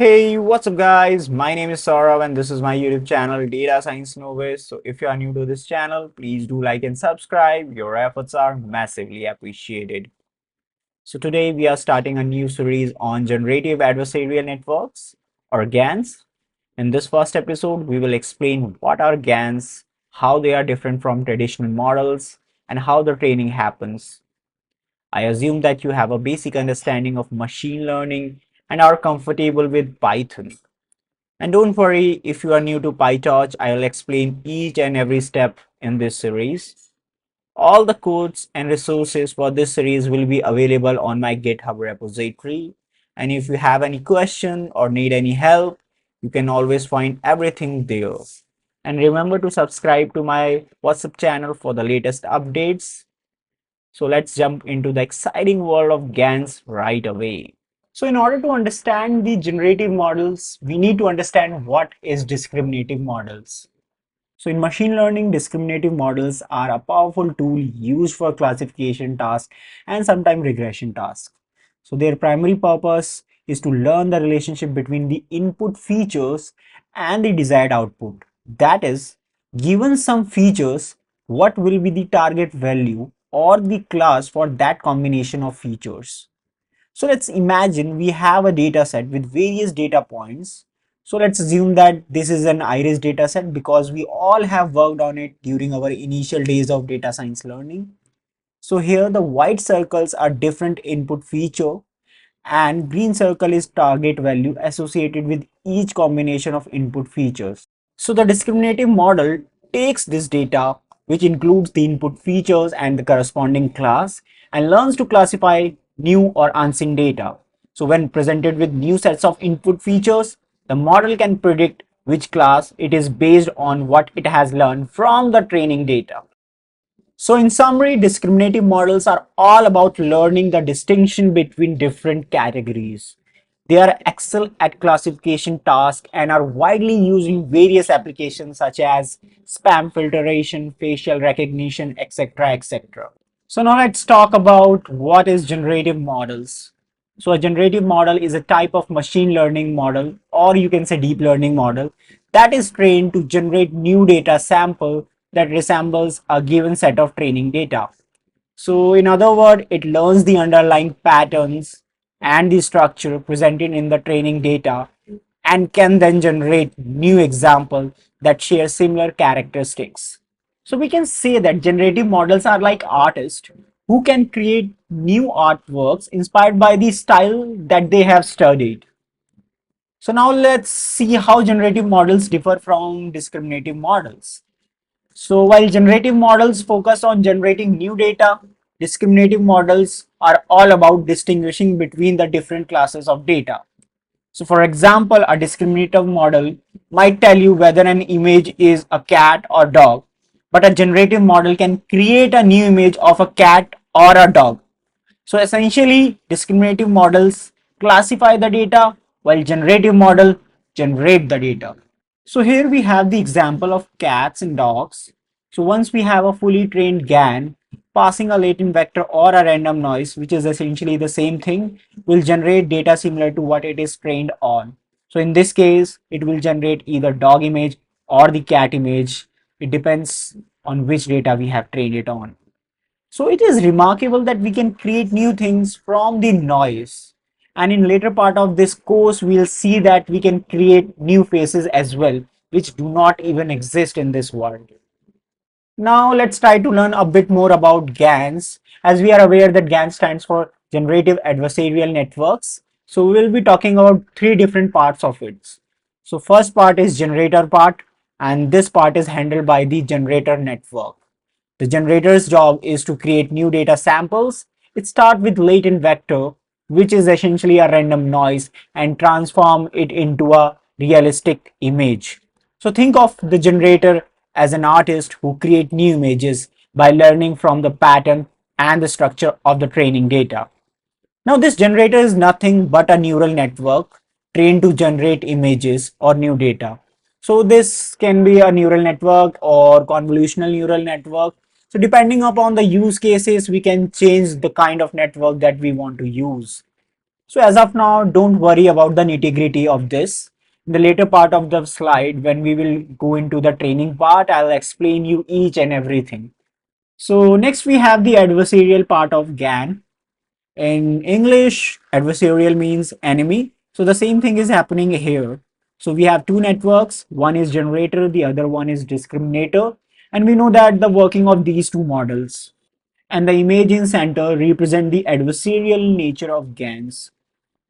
Hey, what's up guys? My name is Saurav and this is my YouTube channel Data Science Novice. So if you are new to this channel, please do like and subscribe. Your efforts are massively appreciated. So today we are starting a new series on Generative Adversarial Networks or GANs. In this first episode, we will explain what are GANs, how they are different from traditional models, and how the training happens. I assume that you have a basic understanding of machine learning and are comfortable with Python. And don't worry, if you are new to Pytorch, I'll explain each and every step in this series. All the codes and resources for this series will be available on my GitHub repository. And if you have any question or need any help, you can always find everything there. And remember to subscribe to my WhatsApp channel for the latest updates. So let's jump into the exciting world of GANs right away. So in order to understand the generative models, we need to understand what is discriminative models. So in machine learning, discriminative models are a powerful tool used for classification tasks and sometimes regression tasks. So their primary purpose is to learn the relationship between the input features and the desired output. That is, given some features, what will be the target value or the class for that combination of features. So let's imagine we have a data set with various data points. So let's assume that this is an iris data set because we all have worked on it during our initial days of data science learning. So here the white circles are different input feature and green circle is target value associated with each combination of input features. So the discriminative model takes this data, which includes the input features and the corresponding class, and learns to classify new or unseen data. So when presented with new sets of input features, the model can predict which class it is based on what it has learned from the training data. So in summary, discriminative models are all about learning the distinction between different categories. They are excellent at classification tasks and are widely used in various applications such as spam filtration, facial recognition, etc. etc. So now let's talk about what is generative models. So a generative model is a type of machine learning model, or you can say deep learning model, that is trained to generate new data sample that resembles a given set of training data. So in other words, it learns the underlying patterns and the structure presented in the training data and can then generate new examples that share similar characteristics. So we can say that generative models are like artists who can create new artworks inspired by the style that they have studied. So now let's see how generative models differ from discriminative models. So while generative models focus on generating new data, discriminative models are all about distinguishing between the different classes of data. So for example, a discriminative model might tell you whether an image is a cat or dog, but a generative model can create a new image of a cat or a dog. So essentially, discriminative models classify the data while generative model generate the data. So here we have the example of cats and dogs. So once we have a fully trained GAN, passing a latent vector or a random noise, which is essentially the same thing, will generate data similar to what it is trained on. So in this case, it will generate either dog image or the cat image. It depends on which data we have trained it on. So it is remarkable that we can create new things from the noise. And in later part of this course, we'll see that we can create new faces as well, which do not even exist in this world. Now let's try to learn a bit more about GANs. As we are aware that GAN stands for Generative Adversarial Networks. So we will be talking about three different parts of it. So first part is generator part, and this part is handled by the generator network. The generator's job is to create new data samples. It starts with latent vector, which is essentially a random noise, and transform it into a realistic image. So think of the generator as an artist who create new images by learning from the pattern and the structure of the training data. Now this generator is nothing but a neural network trained to generate images or new data. So this can be a neural network or convolutional neural network. So depending upon the use cases, we can change the kind of network that we want to use. So as of now, don't worry about the nitty-gritty of this. In the later part of the slide, when we will go into the training part, I'll explain you each and everything. So next we have the adversarial part of GAN. In English, adversarial means enemy. So the same thing is happening here. So we have two networks, one is generator, the other one is discriminator. And we know that the working of these two models and the image in center represent the adversarial nature of GANs.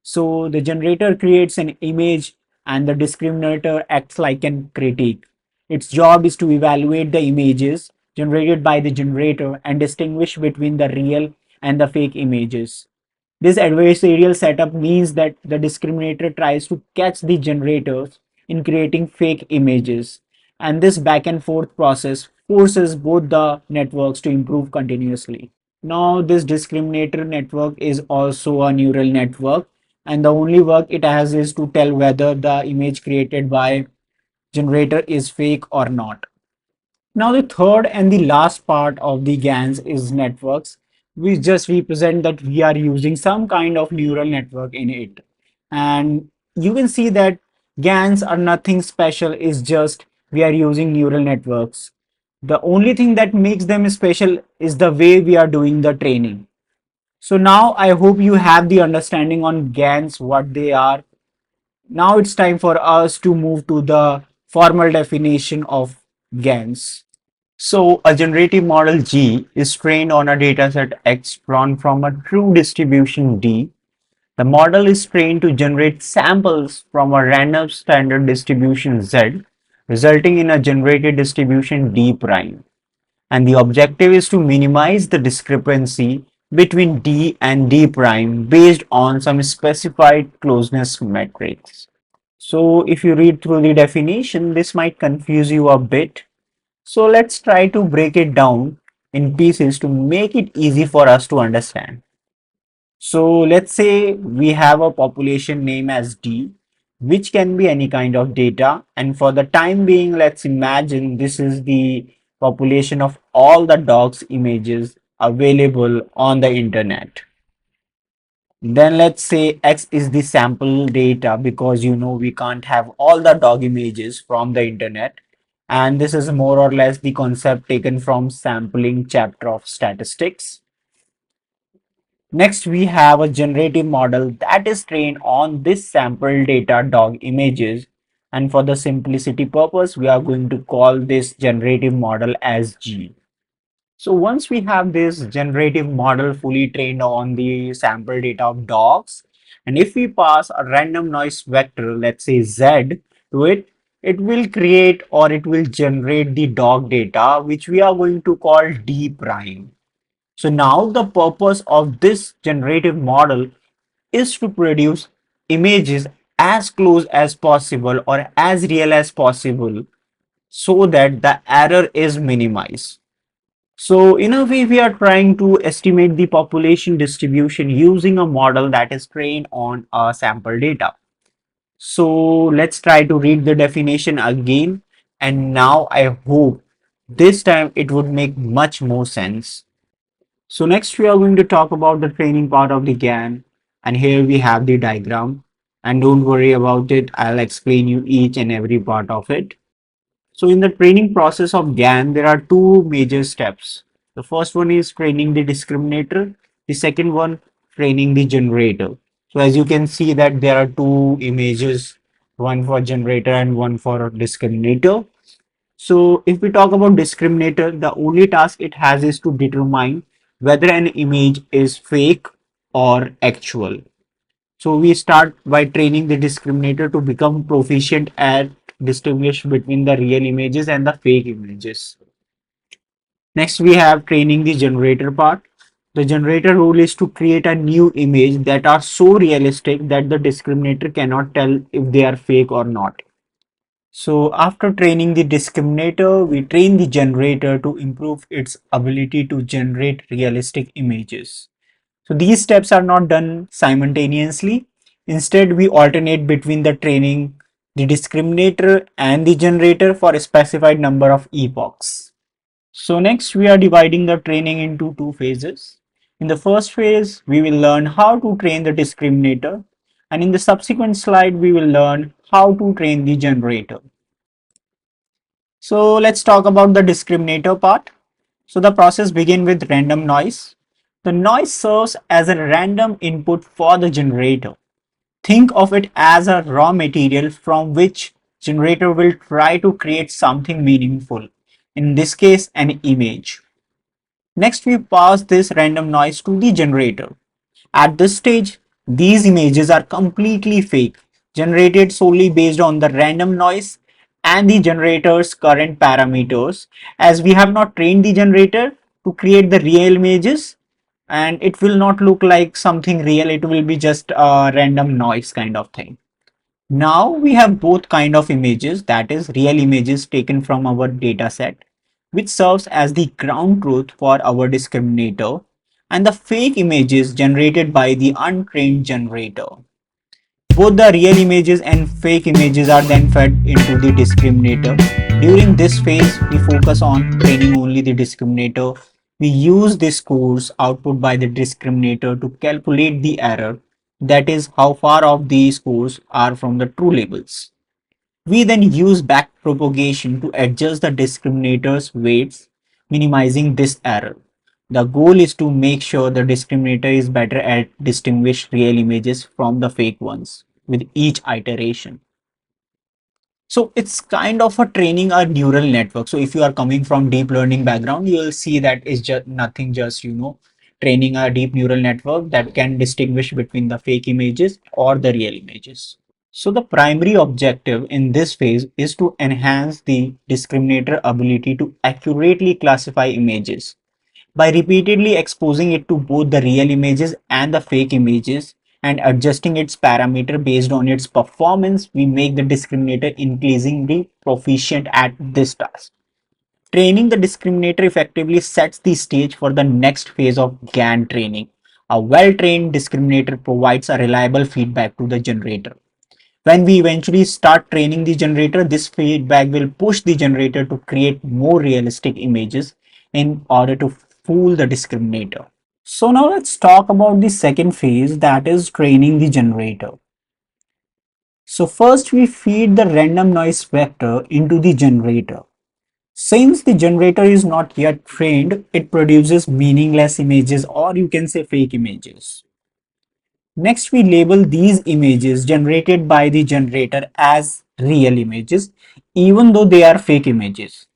So the generator creates an image and the discriminator acts like an critique. Its job is to evaluate the images generated by the generator and distinguish between the real and the fake images. This adversarial setup means that the discriminator tries to catch the generators in creating fake images, and this back and forth process forces both the networks to improve continuously. Now, this discriminator network is also a neural network, and the only work it has is to tell whether the image created by generator is fake or not. Now, the third and the last part of the GANs is networks, which just represent that we are using some kind of neural network in it. And you can see that GANs are nothing special, it's just we are using neural networks. The only thing that makes them special is the way we are doing the training. So now I hope you have the understanding on GANs, what they are. Now it's time for us to move to the formal definition of GANs. So a generative model G is trained on a dataset X drawn from a true distribution D. The model is trained to generate samples from a random standard distribution Z, resulting in a generated distribution D prime. And the objective is to minimize the discrepancy between D and D prime based on some specified closeness metrics. So if you read through the definition, this might confuse you a bit. So let's try to break it down in pieces to make it easy for us to understand. So let's say we have a population name as D, which can be any kind of data. And for the time being, let's imagine this is the population of all the dogs images available on the internet. Then let's say X is the sample data because we can't have all the dog images from the internet. And this is more or less the concept taken from sampling chapter of statistics. Next, we have a generative model that is trained on this sample data dog images. And for the simplicity purpose, we are going to call this generative model as G. So once we have this generative model fully trained on the sample data of dogs, and if we pass a random noise vector, let's say Z, to it, it will create or it will generate the dog data, which we are going to call D prime. So now the purpose of this generative model is to produce images as close as possible or as real as possible so that the error is minimized. So in a way, we are trying to estimate the population distribution using a model that is trained on a sample data. So let's try to read the definition again. And now I hope this time it would make much more sense. So next we are going to talk about the training part of the GAN. And here we have the diagram. And don't worry about it. I'll explain you each and every part of it. So in the training process of GAN, there are two major steps. The first one is training the discriminator. The second one, training the generator. So as you can see that there are two images, one for generator and one for discriminator. So if we talk about discriminator, the only task it has is to determine whether an image is fake or actual. So we start by training the discriminator to become proficient at distinguish between the real images and the fake images. Next, we have training the generator part. The generator role is to create a new image that are so realistic that the discriminator cannot tell if they are fake or not. So after training the discriminator, we train the generator to improve its ability to generate realistic images. So these steps are not done simultaneously. Instead, we alternate between the training, the discriminator and the generator for a specified number of epochs. So next we are dividing the training into two phases. In the first phase, we will learn how to train the discriminator, and in the subsequent slide, we will learn how to train the generator. So let's talk about the discriminator part. So the process begins with random noise. The noise serves as a random input for the generator. Think of it as a raw material from which generator will try to create something meaningful. In this case, an image. Next, we pass this random noise to the generator. At this stage, these images are completely fake, generated solely based on the random noise and the generator's current parameters, as we have not trained the generator to create the real images, and it will not look like something real, it will be just a random noise kind of thing. Now we have both kind of images, that is real images taken from our data set, which serves as the ground truth for our discriminator, and the fake images generated by the untrained generator. Both the real images and fake images are then fed into the discriminator. During this phase, we focus on training only the discriminator. We use the scores output by the discriminator to calculate the error, that is, how far off these scores are from the true labels. We then use backpropagation to adjust the discriminator's weights, minimizing this error. The goal is to make sure the discriminator is better at distinguish real images from the fake ones with each iteration. So it's kind of a training a neural network. So if you are coming from deep learning background, you will see that it's just nothing, just training a deep neural network that can distinguish between the fake images or the real images. So the primary objective in this phase is to enhance the discriminator ability to accurately classify images. By repeatedly exposing it to both the real images and the fake images and adjusting its parameter based on its performance, we make the discriminator increasingly proficient at this task. Training the discriminator effectively sets the stage for the next phase of GAN training. A well-trained discriminator provides a reliable feedback to the generator. When we eventually start training the generator, this feedback will push the generator to create more realistic images in order to fool the discriminator. So now let's talk about the second phase, that is training the generator. So first we feed the random noise vector into the generator. Since the generator is not yet trained, it produces meaningless images, or you can say fake images. Next, we label these images generated by the generator as real images, even though they are fake images.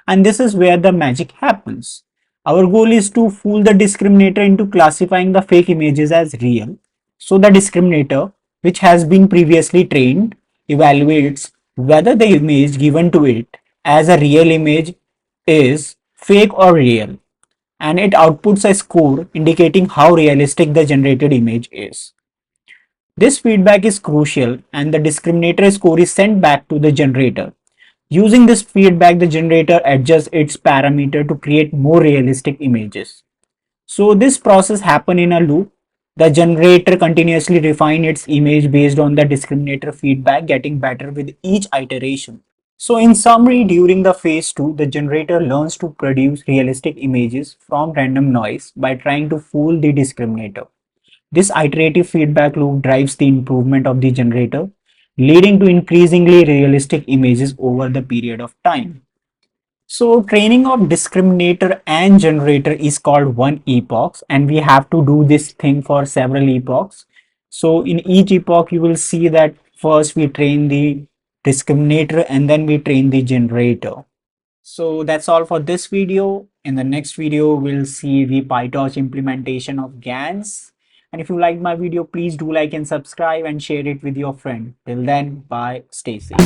And this is where the magic happens. Our goal is to fool the discriminator into classifying the fake images as real. So the discriminator, which has been previously trained, evaluates whether the image given to it as a real image is fake or real, and it outputs a score indicating how realistic the generated image is. This feedback is crucial, and the discriminator score is sent back to the generator. Using this feedback, the generator adjusts its parameter to create more realistic images. So this process happens in a loop. The generator continuously refines its image based on the discriminator feedback, getting better with each iteration. So in summary, during the phase 2, the generator learns to produce realistic images from random noise by trying to fool the discriminator. This iterative feedback loop drives the improvement of the generator, leading to increasingly realistic images over the period of time. So training of discriminator and generator is called one epoch, and we have to do this thing for several epochs. So in each epoch, you will see that first we train the discriminator and then we train the generator. So that's all for this video. In the next video, we'll see the Pytorch implementation of GANs. And if you liked my video, please do like and subscribe and share it with your friend. Till then, bye, stay safe.